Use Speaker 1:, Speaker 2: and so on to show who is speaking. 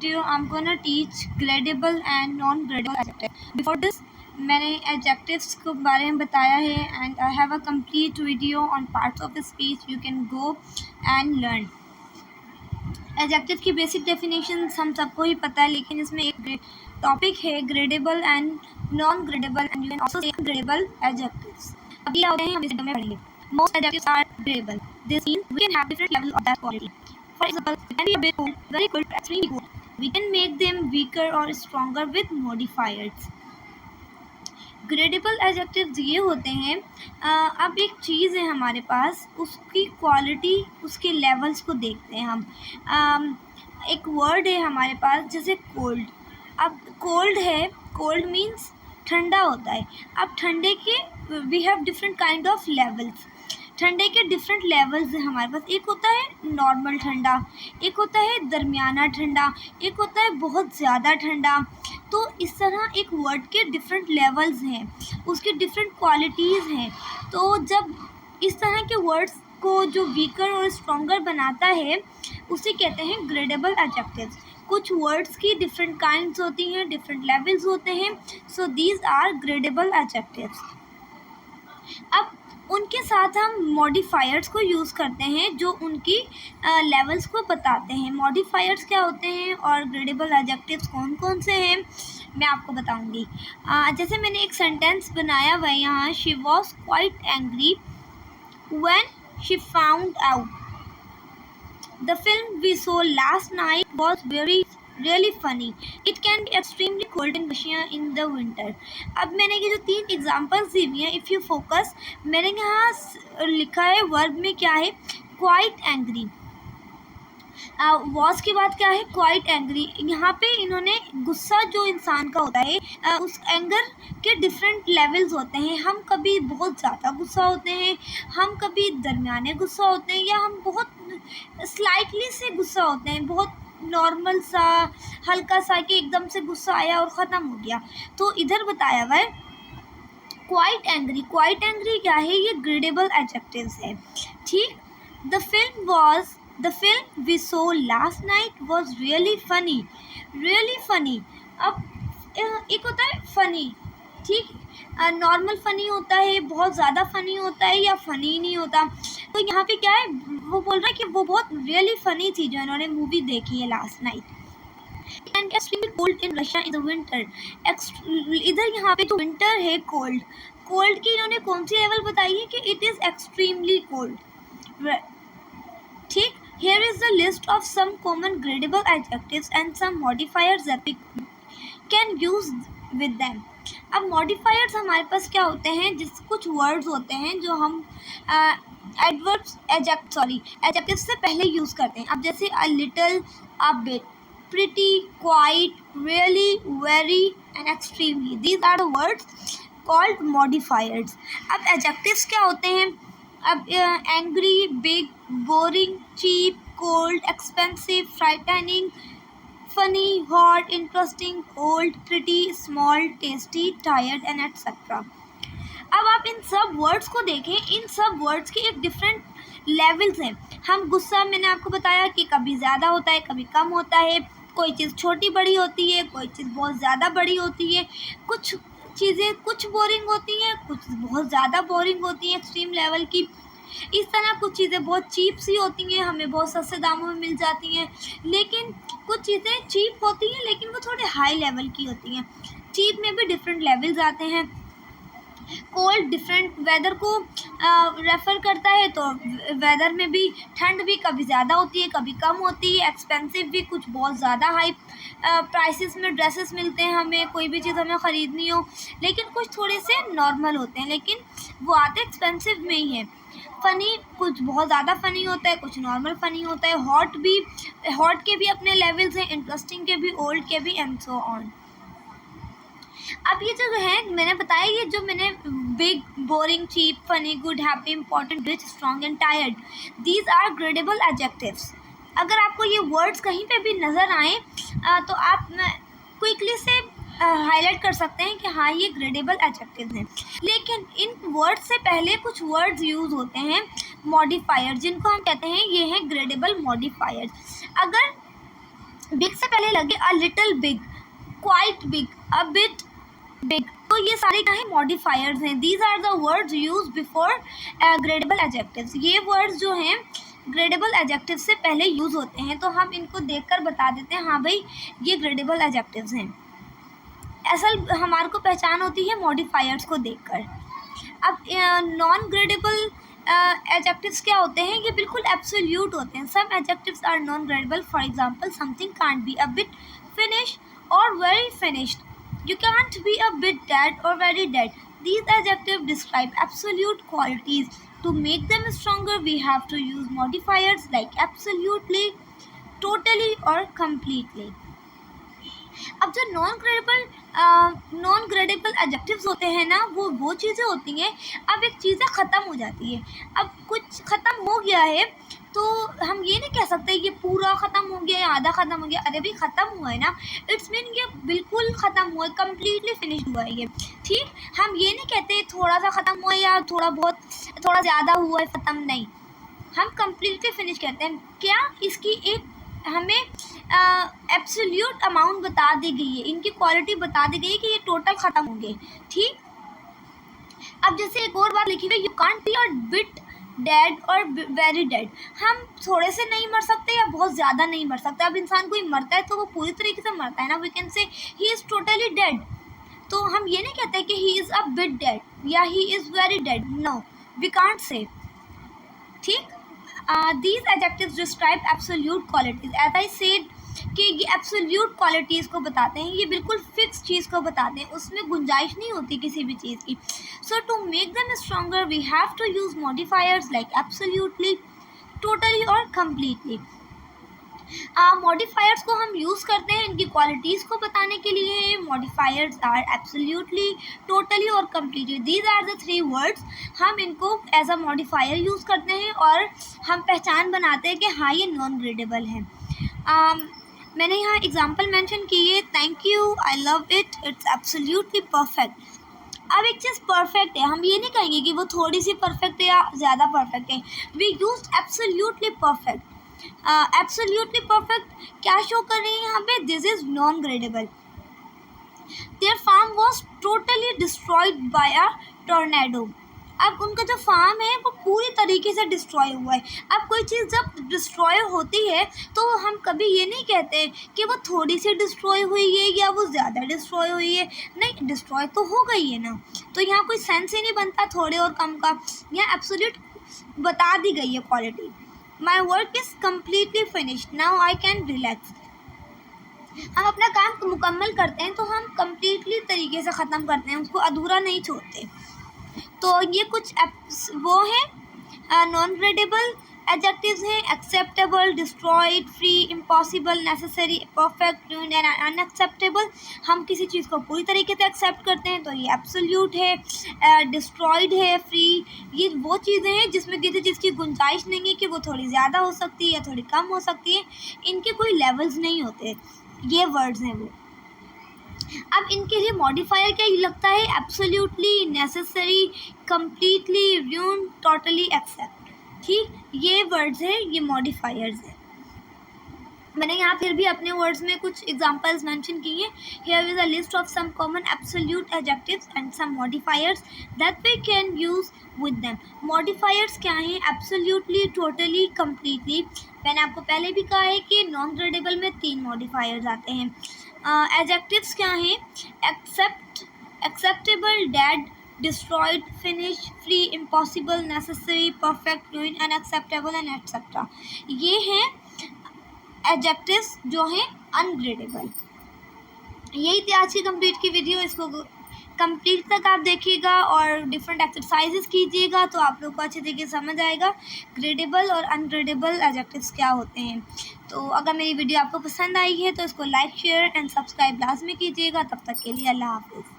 Speaker 1: video I'm gonna teach gradable and non-gradable adjective. Before this मैंने adjectives के बारे में बताया है and I have a complete video on parts of the speech. You can go and learn. Adjective की basic definitions हम सबको ही पता है, लेकिन इसमें एक टॉपिक है gradable and non-gradable and you can also say gradable adjectives. अब ये होते हैं हम इस वीडियो में पढ़ेंगे. Most adjectives are gradable. This means we can have different levels of that quality. For example, we can be a bit good, very good, extremely good. We can make them weaker or stronger with modifiers. Gradable adjectives ये होते हैं, अब एक चीज़ है हमारे पास, उसकी quality, उसके levels को देखते हैं हम. एक वर्ड है हमारे पास जैसे कोल्ड. अब कोल्ड है, कोल्ड मीन्स ठंडा होता है. अब ठंडे के we have different kind of levels. ठंडे के डिफरेंट लेवल्स हैं हमारे पास. एक होता है नॉर्मल ठंडा, एक होता है दरमियाना ठंडा, एक होता है बहुत ज़्यादा ठंडा. तो इस तरह एक वर्ड के डिफरेंट लेवल्स हैं, उसके डिफरेंट क्वालिटीज़ हैं. तो जब इस तरह के वर्ड्स को जो वीकर और स्ट्रॉन्गर बनाता है उसे कहते हैं ग्रेडेबल एडजेक्टिव्स. कुछ वर्ड्स की डिफरेंट काइंड्स होती हैं, डिफरेंट लेवल्स होते हैं. So these are gradable adjectives. अब उनके साथ हम मॉडिफायर्स को यूज़ करते हैं जो उनकी लेवल्स को बताते हैं. मॉडिफायर्स क्या होते हैं और ग्रेडेबल एडजेक्टिव्स कौन कौन से हैं मैं आपको बताऊंगी. जैसे मैंने एक सेंटेंस बनाया हुआ है यहाँ, she was quite angry when she found out the film we saw last night was really funny. It can be extremely cold in Russia in the winter. अब मैंने ये जो 3 एग्जांपल्स दी हुई हैं, इफ़ यू फोकस, मैंने यहाँ लिखा है वर्ब में क्या है, क्वाइट एंग्री. वॉज के बाद क्या है, क्वाइट एंग्री. यहाँ पे इन्होंने गुस्सा जो इंसान का होता है, उस एंगर के डिफरेंट लेवल्स होते हैं. हम कभी बहुत ज़्यादा गुस्सा होते हैं, हम कभी दरमियाने गुस्सा होते हैं, या हम बहुत स्लाइटली से गुस्सा होते हैं, बहुत नॉर्मल सा, हल्का सा कि एकदम से गुस्सा आया और ख़त्म हो गया. तो इधर बताया हुआ है क्वाइट एंग्री. क्वाइट एंग्री क्या है, ये ग्रेडेबल एडजेक्टिव्स है. ठीक. The film we saw last night was really funny. Really funny. अब एक होता है फ़नी, ठीक, नॉर्मल फ़नी होता है, बहुत ज़्यादा फ़नी होता है, या फ़नी नहीं होता. तो यहाँ पे क्या है, वो बोल रहा है कि वो बहुत रियली फ़नी थी जो इन्होंने मूवी देखी है last night. And extremely cold in Russia in the winter. इधर यहाँ पे जो विंटर है, कोल्ड, कोल्ड की इन्होंने कौन सी लेवल बताई है कि इट इज़ एक्सट्रीमली कोल्ड. ठीक. Here is the list of some common gradable adjectives and some modifiers that we can use with them. अब मॉडिफायर्स हमारे पास क्या होते हैं, जिस कुछ वर्ड्स होते हैं जो हम एडजेक्टिव से पहले यूज़ करते हैं. अब जैसे a little, a bit, pretty, quite, really, very and extremely. These are the words called modifiers. अब एडजेक्टिव्स क्या होते हैं, अब angry, big, boring, cheap, cold, expensive, frightening, funny, hot, interesting, old, pretty, small, tasty, tired and etc. अब आप इन सब words को देखें, इन सब वर्ड्स के एक डिफरेंट लेवल्स हैं. हम गुस्सा, मैंने आपको बताया कि कभी ज़्यादा होता है, कभी कम होता है. कोई चीज़ छोटी बड़ी होती है, कोई चीज़ बहुत ज़्यादा बड़ी होती है. कुछ चीज़ें कुछ बोरिंग होती हैं, कुछ बहुत ज़्यादा बोरिंग होती हैं एक्सट्रीम लेवल की. इस तरह कुछ चीज़ें बहुत चीप सी होती हैं, हमें बहुत सस्ते दामों में मिल जाती हैं. लेकिन कुछ चीज़ें चीप होती हैं लेकिन वो थोड़े हाई लेवल की होती हैं. चीप में भी डिफरेंट लेवल्स आते हैं. कोल्ड डिफरेंट वेदर को रेफ़र करता है, तो वेदर में भी ठंड भी कभी ज़्यादा होती है, कभी कम होती है. एक्सपेंसिव भी, कुछ बहुत ज़्यादा हाई प्राइसेस में ड्रेसेस मिलते हैं हमें, कोई भी चीज़ हमें ख़रीदनी हो. लेकिन कुछ थोड़े से नॉर्मल होते हैं, लेकिन वो आते एक्सपेंसिव में ही है. फ़नी, कुछ बहुत ज़्यादा फ़नी होता है, कुछ नॉर्मल फ़नी होता है. हॉट भी, हॉट के भी अपने लेवल्स हैं, इंटरेस्टिंग के भी, ओल्ड के भी एंड सो ऑन. अब ये जो है मैंने बताया, ये जो मैंने big, boring, cheap, funny, good, happy, important, rich, strong and tired, these are gradable adjectives. अगर आपको ये वर्ड्स कहीं पे भी नज़र आएँ तो आप क्विकली से हाईलाइट कर सकते हैं कि हाँ ये ग्रेडेबल एडजेक्टिव्स हैं. लेकिन इन वर्ड्स से पहले कुछ वर्ड्स यूज़ होते हैं मॉडिफायर, जिनको हम कहते हैं ये हैं ग्रेडेबल मॉडिफायर्स. अगर बिग से पहले लगे a little big, quite big, a bit big, तो ये सारे क्या है मॉडिफायर्स हैं। These are the words use before gradable adjectives. ये वर्ड्स जो हैं ग्रेडेबल एडजेक्टिव से पहले यूज होते हैं, तो हम इनको देखकर बता देते हैं हाँ भाई ये ग्रेडेबल एडजेक्टिव्स हैं। असल हमारे को पहचान होती है मॉडिफायर्स को देखकर। अब नॉन ग्रेडेबल एडजेक्टिव्स क्या होते हैं, ये बिल्कुल एब्सोल्यूट होते हैं। Some adjectives are non gradable, for example something can't be a bit finish और very finished, you can't be a bit dead or very dead. These adjectives describe absolute qualities. To make them stronger, we have to use modifiers like absolutely, totally or completely. अब जो non gradable adjectives होते हैं ना, वो चीज़ें होती हैं, अब एक चीज़ें ख़त्म हो जाती है। अब कुछ ख़त्म हो गया है तो हम ये नहीं कह सकते ये पूरा ख़त्म हो गया या आधा ख़त्म हो गया। अरे भाई ख़त्म हुआ है ना, इट्स मीन ये बिल्कुल ख़त्म हुआ है, कम्प्लीटली फिनिश्ड हुआ है ये। ठीक, हम ये नहीं कहते थोड़ा सा ख़त्म हुआ है या थोड़ा ज़्यादा हुआ है ख़त्म, नहीं, हम कम्प्लीटली फिनिश कहते हैं। क्या इसकी एक हमें एब्सोल्यूट अमाउंट बता दी गई है, इनकी क्वालिटी बता दी गई है कि ये टोटल ख़त्म होंगे। ठीक, अब जैसे एक और बात लिखी हुई, you can't be a bit dead और वेरी डेड। हम थोड़े से नहीं मर सकते या बहुत ज़्यादा नहीं मर सकते। अब इंसान कोई मरता है तो वो पूरी तरीके से मरता है ना, we can say he is totally dead. तो हम ये नहीं कहते कि he is a bit dead या he is very dead, no, we can't say. ठीक, these adjectives describe absolute qualities. As I said कि ये एब्सोल्यूट क्वालिटीज़ को बताते हैं, ये बिल्कुल फिक्स चीज़ को बताते हैं, उसमें गुंजाइश नहीं होती किसी भी चीज़ की। So to make them stronger we have to use modifiers like absolutely, totally और कम्प्लीटली। मॉडिफायर्स को हम यूज़ करते हैं इनकी क्वालिटीज़ को बताने के लिए। मॉडिफायर्स आर एब्सोल्यूटली, टोटली और completely, these are the 3 words. हम इनको एज अ मॉडिफायर यूज़ करते हैं और हम पहचान बनाते हैं कि हाँ ये नॉन ग्रेडेबल है। मैंने यहाँ एग्जाम्पल मेंशन की है, thank you, I love it, it's absolutely perfect. अब एक चीज़ परफेक्ट है, हम ये नहीं कहेंगे कि वो थोड़ी सी परफेक्ट है या ज़्यादा परफेक्ट है, we use absolutely perfect. Absolutely perfect क्या शो कर रही है यहाँ पे, this is non gradable. Their farm was totally destroyed by a tornado. अब उनका जो फार्म है वो पूरी तरीके से डिस्ट्रॉय हुआ है। अब कोई चीज़ जब डिस्ट्रॉय होती है तो हम कभी ये नहीं कहते कि वो थोड़ी सी डिस्ट्रॉय हुई है या वो ज़्यादा डिस्ट्रॉय हुई है, नहीं, डिस्ट्रॉय तो हो गई है ना, तो यहाँ कोई सेंस ही नहीं बनता थोड़े और कम का, यहाँ एब्सोल्यूट बता दी गई है quality. My work is completely finished. Now I can relax. हम अपना काम मुकम्मल करते हैं तो हम कम्प्लीटली तरीके से ख़त्म करते हैं, उसको अधूरा नहीं छोड़ते। तो ये कुछ वो हैं नॉन ग्रेडेबल एडजेक्टिव्स हैं, acceptable, destroyed, free, impossible, necessary, perfect, ruined and unacceptable. हम किसी चीज़ को पूरी तरीके से एक्सेप्ट करते हैं तो ये एब्सोल्यूट है, डिस्ट्रॉयड है, फ्री, ये वो चीज़ें हैं जिसमें किसी चीज़ की गुंजाइश नहीं है कि वो थोड़ी ज़्यादा हो सकती है या थोड़ी कम हो सकती है, इनके कोई लेवल्स नहीं होते, ये वर्ड्स हैं वो। अब इनके लिए मॉडिफायर क्या लगता है, absolutely, necessary, completely, ruined, totally, accept. ठीक, ये वर्ड्स हैं, ये मॉडिफायर्स हैं। मैंने यहाँ फिर भी अपने वर्ड्स में कुछ एग्जांपल्स मेंशन किए। Here is a list of some common absolute adjectives and some modifiers that we can use with them. Modifiers क्या हैं, एब्सोल्यूटली, टोटली, कम्प्लीटली। मैंने आपको पहले भी कहा है कि नॉन ग्रेडेबल में 3 मॉडिफायर्स आते हैं। एडजेक्टिव्स क्या हैं, acceptable, dead, destroyed, finish, free, impossible, necessary, perfect, ruined, unacceptable and etcetera. ये हैं एडजेक्टिव्स जो हैं अनग्रेडेबल। यही थी आज की कंप्लीट की वीडियो, इसको कंप्लीट तक आप देखिएगा और डिफरेंट एक्सरसाइजेस कीजिएगा तो आप लोग को अच्छे तरीके से समझ आएगा ग्रेडेबल और अनग्रेडेबल एडजेक्टिव्स क्या होते हैं। तो अगर मेरी वीडियो आपको पसंद आई है तो इसको लाइक, शेयर एंड सब्सक्राइब लाजमी कीजिएगा। तब तक के लिए अल्लाह हाफिज़।